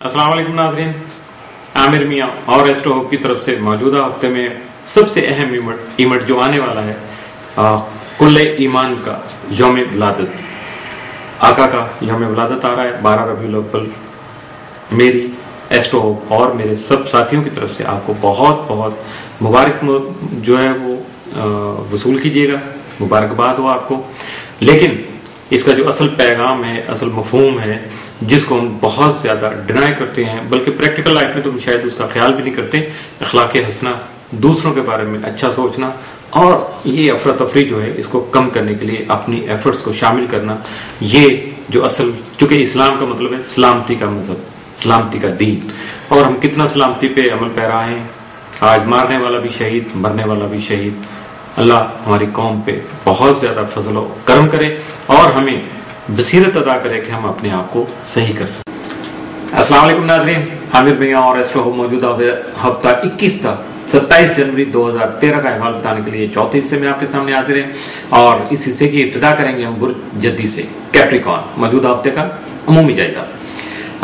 अस्सलाम वालेकुम नाज़रीन, आमिर मियाँ और एस्ट्रो होप की तरफ से मौजूदा हफ्ते में सबसे अहम इवेंट जो आने वाला है कुल्ले ईमान का यौम विलादत, आका का यौम विलादत आ रहा है 12 रबीउल अव्वल। मेरी एस्ट्रो होप और मेरे सब साथियों की तरफ से आपको बहुत बहुत मुबारक जो है वो वसूल कीजिएगा, मुबारकबाद हो आपको। लेकिन इसका जो असल पैगाम है, असल मफहूम है, जिसको हम बहुत ज्यादा डिनाई करते हैं, बल्कि प्रैक्टिकल लाइफ में तो हम शायद उसका ख्याल भी नहीं करते, अखलाक हसना, दूसरों के बारे में अच्छा सोचना और ये अफरा तफरी जो है इसको कम करने के लिए अपनी एफर्ट्स को शामिल करना, ये जो असल, चूंकि इस्लाम का मतलब है सलामती का मजहब, सलामती का दीन, और हम कितना सलामती पे अमल पैरा हैं। आज मारने वाला भी शहीद, मरने वाला भी शहीद। अल्लाह हमारी कौम पे बहुत ज्यादा फजल व करम करे और हमें बसीरत अदा करे कि हम अपने आप को सही कर सकें। अस्सलाम वालेकुम नाज़रीन, आमिर मियाँ और एस्ट्रो होप मौजूदा हफ्ता 21 था 27 जनवरी 2013 का अहवाल बताने के लिए चौथे हिस्से में आपके सामने हाजिर हैं और इस हिस्से की इब्तिदा करेंगे हम बुर्ज जद्दी से, कैप्रिकॉर्न, मौजूदा हफ्ते का अमूमी जायजा।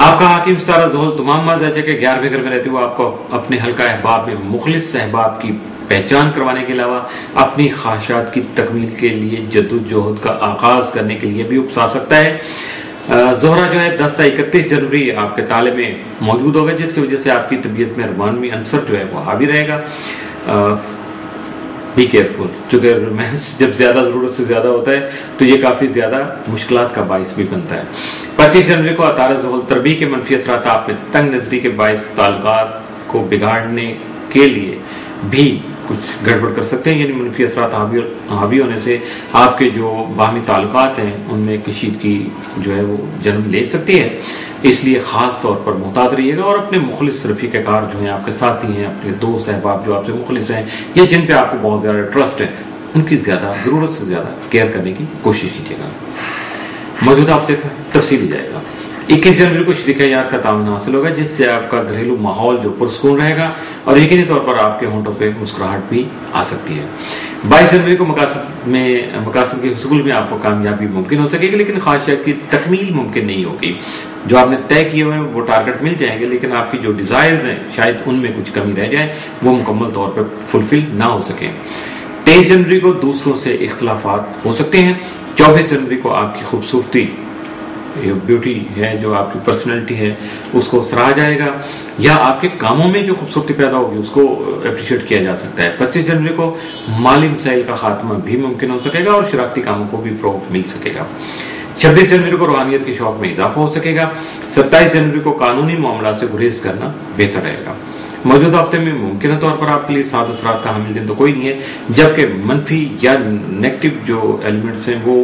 आपका हाकिम सितारा ज़ोहल तमाम माज़ाचे के 11वें घर में रहते हुए आपको अपने हल्का अहबाब में मुखलिस अहबाब की पहचान करवाने के अलावा अपनी ख्वाहिशात की तकमील के लिए जद्दोजहद का आगाज करने के लिए भी उकसा सकता है। जोहरा जो है 10 से 31 जनवरी आपके ताले में मौजूद होगा, जिसकी वजह से आपकी तबीयत में अरमानवी अंसर जो है वो हावी रहेगा। बी केयरफुल, चूंकि रोमांस जब ज्यादा जरूरत से ज्यादा होता है तो ये काफी ज्यादा मुश्किलात का बाइस भी बनता है। 25 जनवरी को अतारा ज़ोहल तरबी के मनफी असरात आप में तंग नजरी के बाइस ताल्लुकात को बिगाड़ने के लिए भी कुछ गड़बड़ कर सकते हैं, यानी मनफी असरात हावी होने से आपके जो बाहमी ताल्लुकात हैं उनमें कशीदगी जो है वो जन्म ले सकती है। इसलिए खास तौर पर मुहतात रहिएगा और अपने मुखलिस रफीक़ार जो हैं, आपके साथी हैं, अपने दोस्त अहबाब जो आपसे मुखलिस हैं या जिन पे आपको बहुत ज्यादा ट्रस्ट है, उनकी ज्यादा जरूरत से ज्यादा केयर करने की कोशिश कीजिएगा। मौजूदा हफ्ते का तफसील जाएगा। 21 जनवरी को शरीक याद का ताउन हासिल होगा, जिससे आपका घरेलू माहौल जो पुरसकून रहेगा और यकीनी तौर पर आपके होंठों पे मुस्कुराहट भी आ सकती है। 22 जनवरी को मकासद के हुसूल में आपको कामयाबी मुमकिन हो सकेगी, लेकिन ख्वाहिशात की तकमील मुमकिन नहीं होगी। जो आपने तय किए हुए हैं वो टारगेट मिल जाएंगे, लेकिन आपकी जो डिजायर्स हैं शायद उनमें कुछ कमी रह जाए, वो मुकम्मल तौर पर फुलफिल ना हो सके। 23 जनवरी को दूसरों से इख्तलाफात हो सकते हैं। 24 जनवरी को आपकी खूबसूरती, ब्यूटी है, जो आपकी पर्सनैलिटी है, उसको सराहा जाएगा या आपके कामों में जो खूबसूरती पैदा होगी उसको अप्रिशिएट किया जा सकता है। 25 जनवरी को माली मसाइल का खात्मा भी मुमकिन हो सकेगा और शरारती कामों को भी फरोग मिल सकेगा। 26 जनवरी को रूहानियत के शौक में इजाफा हो सकेगा। 27 जनवरी को कानूनी मामला से गुरेज करना बेहतर रहेगा। मौजूदा हफ्ते में मुमकिन तौर पर आपके लिए सात असरात का हामिल दिन तो कोई नहीं है, जबकि मनफी या नेगेटिव जो एलिमेंट्स हैं वो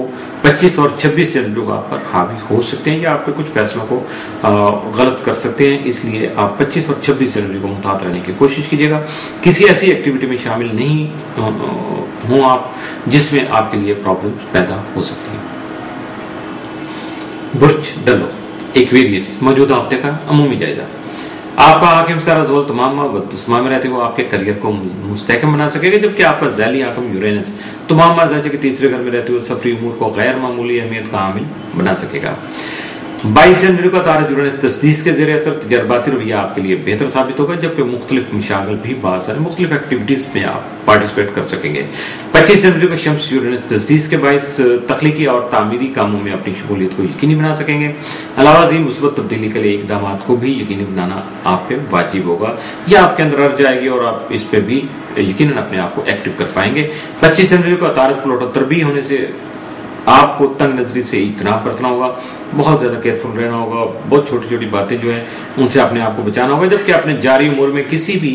25 और 26 जनवरी को आप पर हावी हो सकते हैं या आपके कुछ फैसलों को गलत कर सकते हैं। इसलिए आप 25 और 26 जनवरी को मुहतात रहने की कोशिश कीजिएगा। किसी ऐसी एक्टिविटी में शामिल नहीं हो आप जिसमें आपके लिए प्रॉब्लम पैदा हो सकती है। बुर्ज दलो, एक्वेरियस, मौजूदा हफ्ते का अमूमी जायजा। आपका हाकिम सितारा ज़ोहल तमाम वक़्त में रहते हुए आपके करियर को मुस्तहकम बना सकेगा, जबकि आपका ज़ैली हाकिम यूरेनस तमाम माज़ाचे के तीसरे घर में रहते हुए सफरी उमूर को गैर मामूली अहमियत का हामिल बना सकेगा। 22 जनवरी को तारा यूरेनस तस्दीस के ज़रिए असर तजर्बाती रवैया आपके लिए बेहतर साबित होगा, जबकि मुख्तलिफ मशागल भी बहुत सारे मुख्तलिफ एक्टिविटीज में आप पार्टिसिपेट कर सकेंगे। 25 जनवरी को शम्स यूरेनस तस्दीस के बायस तख्लीकी और तामीरी कामों में अपनी शमूलियत को यकीनी बना सकेंगे। अलावा मुस्बत तब्दीली के लिए इकदाम को भी यकीनी बनाना आप पे वाजिब होगा या आपके अंदर आ जाएगी और आप इस पे भी यकीनन अपने आप को एक्टिव कर पाएंगे। 25 जनवरी को अतारत प्लॉट तरबी होने से आपको तंग नजरी से इज्तनाब बरतना होगा, बहुत ज्यादा केयरफुल रहना होगा, बहुत छोटी छोटी बातें जो है उनसे अपने आप को बचाना होगा, जबकि अपने जारी उम्र में किसी भी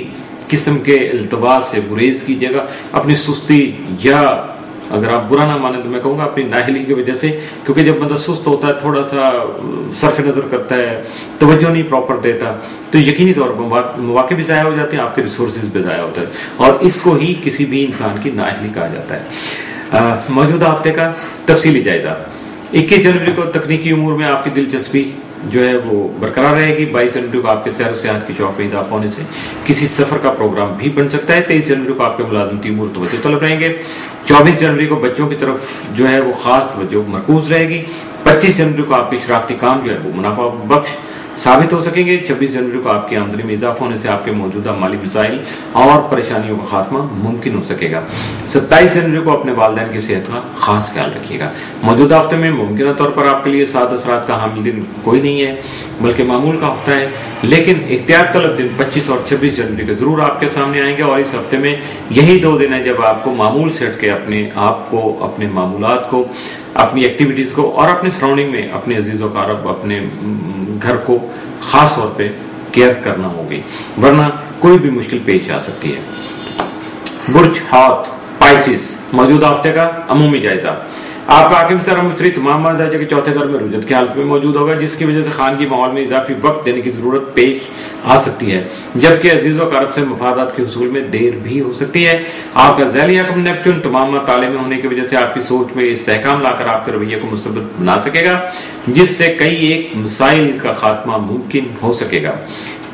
किस्म के इल्तवार से गुरेज कीजिएगा। अपनी सुस्ती या अगर आप बुरा ना माने तो मैं कहूंगा अपनी नाहली की वजह से, क्योंकि जब बंदा सुस्त होता है, थोड़ा सा सरफ नजर करता है, तवज्जो नहीं प्रॉपर देता, तो यकीनी तौर पर मौके भी ज़ाया हो जाते हैं, आपके रिसोर्सेज भी ज़ाया होता है और इसको ही किसी भी इंसान की नाहली कहा जाता है। मौजूदा हफ्ते का तफसीली जायजा। 21 जनवरी को तकनीकी उमूर में आपकी दिलचस्पी जो है वो बरकरार रहेगी। 22 जनवरी को आपके सैर सियाहत की शौक में इजाफा होने से किसी सफर का प्रोग्राम भी बन सकता है। 23 जनवरी को आपके मुलाजमती उमूर तवज्जो तलब रहेंगे। 24 जनवरी को बच्चों की तरफ जो है वो खास तवज्जो मरकूज रहेगी। 25 जनवरी को आपके शरारती काम जो है वो मुनाफा बख्श साबित हो सकेंगे। 26 जनवरी को आपकी आमदनी में इजाफा होने से आपके मौजूदा माली मसाइल और परेशानियों का खात्मा मुमकिन हो सकेगा। 27 जनवरी को अपने वालिदैन की सेहत का खास ख्याल रखिएगा। मौजूदा हफ्ते में मुमकिन तौर पर आपके लिए साद असरात का हामिल दिन कोई नहीं है, बल्कि मामूल का हफ्ता है, लेकिन एहतियात तलब दिन 25 और 26 जनवरी के जरूर आपके सामने आएंगे। और इस हफ्ते में यही 2 दिन है जब आपको मामूल से हट के अपने आप को, अपने मामूलात को, अपनी एक्टिविटीज को और अपने सराउंडिंग में अपने अजीजों का अपने घर को खास तौर पे केयर करना होगी, वरना कोई भी मुश्किल पेश आ सकती है। बुर्ज हाथ पाइसिस, मौजूदा हफ्ते का अमूमी जायजा। आपका आकिम सारा मुश्तरी तमाम माजाजा के चौथे घर में रुजत की हालत में मौजूद होगा, जिसकी वजह से खानगी माहौल में इजाफी वक्त देने की जरूरत पेश आ सकती है, जबकि अजीजों कारब से मफादात के हुसूल में देर भी हो सकती है। आपका ज़ैली हकम नेपच्यून तमाम ताले में होने की वजह से आपकी सोच में इस्तेहकाम लाकर आपके रवैये को मुस्तबिल बना सकेगा, जिससे कई एक मसाइल का खात्मा मुमकिन हो सकेगा।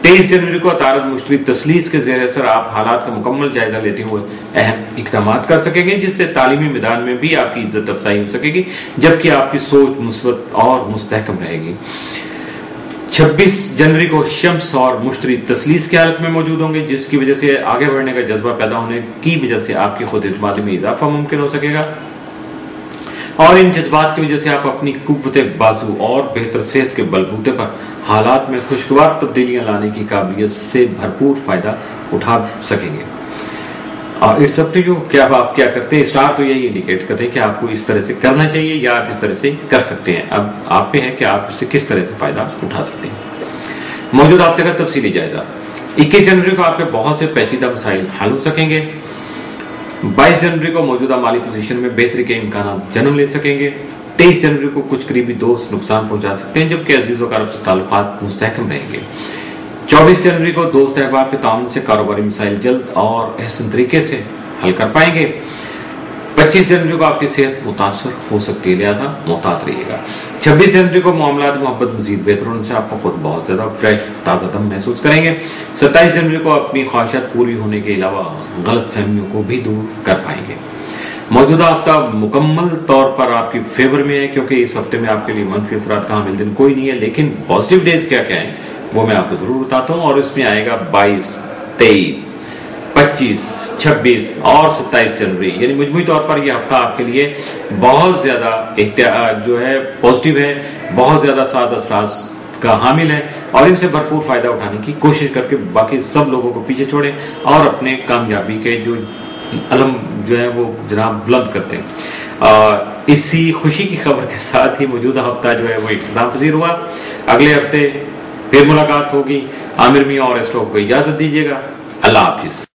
23 जनवरी को अतारद मुश्तरी तसलीस के ज़ेर असर आप हालात का मुकम्मल जायजा लेते हुए अहम इक़दाम कर सकेंगे, जिससे तालीमी मैदान में भी आपकी इज्जत अफजाई हो सकेगी, जबकि आपकी सोच मुस्बत और मुस्तहकम रहेगी। 26 जनवरी को शम्स और मुश्तरी तसलीस की हालत में मौजूद होंगे, जिसकी वजह से आगे बढ़ने का जज्बा पैदा होने की वजह से आपकी खुद एतमादी में इजाफा मुमकिन हो सकेगा, और इन जज्बात की वजह से आप अपनी कुव्वत बाजू और बेहतर सेहत के बलबूते पर हालात में खुशगवार तब्दीलियां लाने की काबिलियत से भरपूर फायदा उठा सकेंगे। और इट्स अप टू यू कि आप क्या करते हैं। स्टार तो यही इंडिकेट करते हैं कि आपको इस तरह से करना चाहिए या आप इस तरह से कर सकते हैं। अब आप पे है कि आप इससे किस तरह से फायदा उठा सकते हैं। मौजूदा हफ्ते का तफसीली जायजा। 21 जनवरी को आपके बहुत से पेचीदा मसाइल हल हो सकेंगे। 22 जनवरी को मौजूदा माली पोजीशन में बेहतरी के इम्कान जन्म ले सकेंगे। 23 जनवरी को कुछ करीबी दोस्त नुकसान पहुंचा सकते हैं, जबकि अजीजों कारब से ताल्लुकात मुस्तहकम रहेंगे। 24 जनवरी को दोस्त अहबाब के ताउन से कारोबारी मसाइल जल्द और अहसन तरीके से हल कर पाएंगे। 25 जनवरी को आपकी सेहत मुतासर हो सकती है, लिहाजा मोहतात रहिएगा। 26 जनवरी को मामलात मोहब्बत मजीद बेहतर होने से आपको खुद बहुत ज्यादा फ्रेश ताज़ा दम महसूस करेंगे। 27 जनवरी को अपनी ख्वाहिशात पूरी होने के अलावा गलत फहमियों को भी दूर कर पाएंगे। मौजूदा हफ्ता मुकम्मल तौर पर आपकी फेवर में है, क्योंकि इस हफ्ते में आपके लिए मनफी असरात का हामिल दिन कोई नहीं है, लेकिन पॉजिटिव डेज क्या क्या है वो मैं आपको जरूर बताता हूँ। और इसमें आएगा 22, 23, 25, 26 और 27 जनवरी, यानी मजमूई तौर पर यह हफ्ता आपके लिए बहुत ज्यादा जो है पॉजिटिव है, बहुत ज्यादा साद असरात का हामिल है, और इनसे भरपूर फायदा उठाने की कोशिश करके बाकी सब लोगों को पीछे छोड़े और अपने कामयाबी के जो अलम जो है वो जनाब बुलंद करते हैं। इसी खुशी की खबर के साथ ही मौजूदा हफ्ता जो है वो इख्तिताम पजीर हुआ। अगले हफ्ते फिर मुलाकात होगी। आमिर मियां और स्टॉक को इजाजत दीजिएगा। अल्लाह हाफिज।